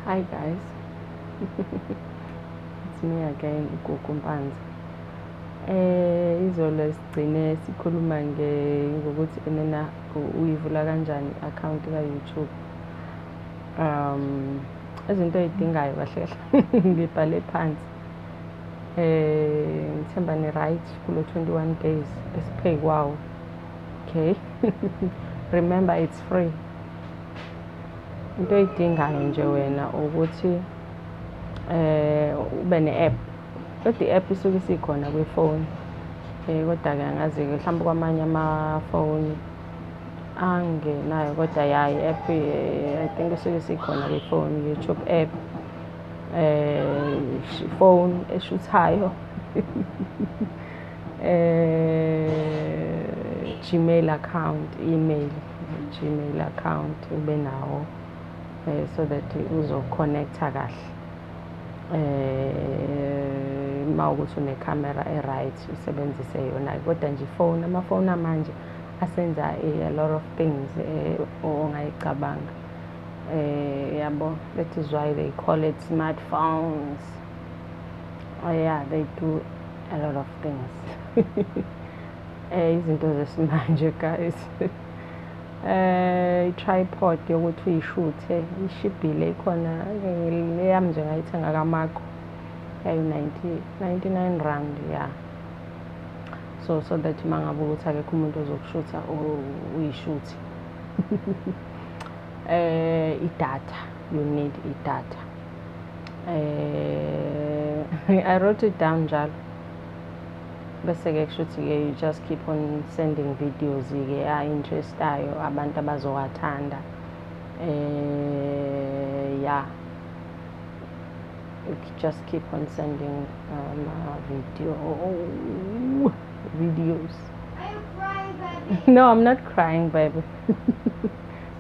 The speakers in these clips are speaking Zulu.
Hi guys, it's me again, uGugu. Izolo sigcine sikhuluma ngokuthi enena uyivula kanjani i-account ka-YouTube. Izinto oy'dingayo kahle kahle ngibhale phansi. Ngithemba ni-right kulo 21 days esipheyi kwawo. Okay. Remember it's free. Into oyidingayo nje wena ukuthi ube ne-app. Kodwa i-app isuke isikhona kwifoni. Kodwa-ke angazi-ke mhlawumbe kwamanye amafoni angenayo, kodwa ya i-app I think isuke isikhona kwifoni, YouTube app. Phone eshuthayo. Gmail account, email, Gmail account ube nawo, so that uzo-connecta kahle. Mawukuthi une-camera e-right usebenzise yona, kodwa nje amafoni amanje asenza a lot of things ongayicabanga. Yabo, that is why they call it smartphones. Oh yeah, they do a lot of things. Izinto zesimanje guys. I-tripod yokuthi uyishuthe ishibhile, ikhona leyami nje ngayithenga kaMako yayi-99 rand, yeah. So that mangabe ukuthi akekho umuntu ozokushutha uyishuthe. I-data, you need i-data. I wrote it down njalo. Bese-ke kushuthi-ke you just keep on sending videos-ke a-interestayo abantu abazowathanda. Yeah, you just keep on sending videos. Are you crying, baby? No, I'm not crying, baby.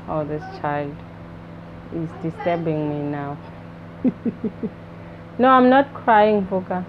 Oh, this child is disturbing me now. No, I'm not crying, Boka.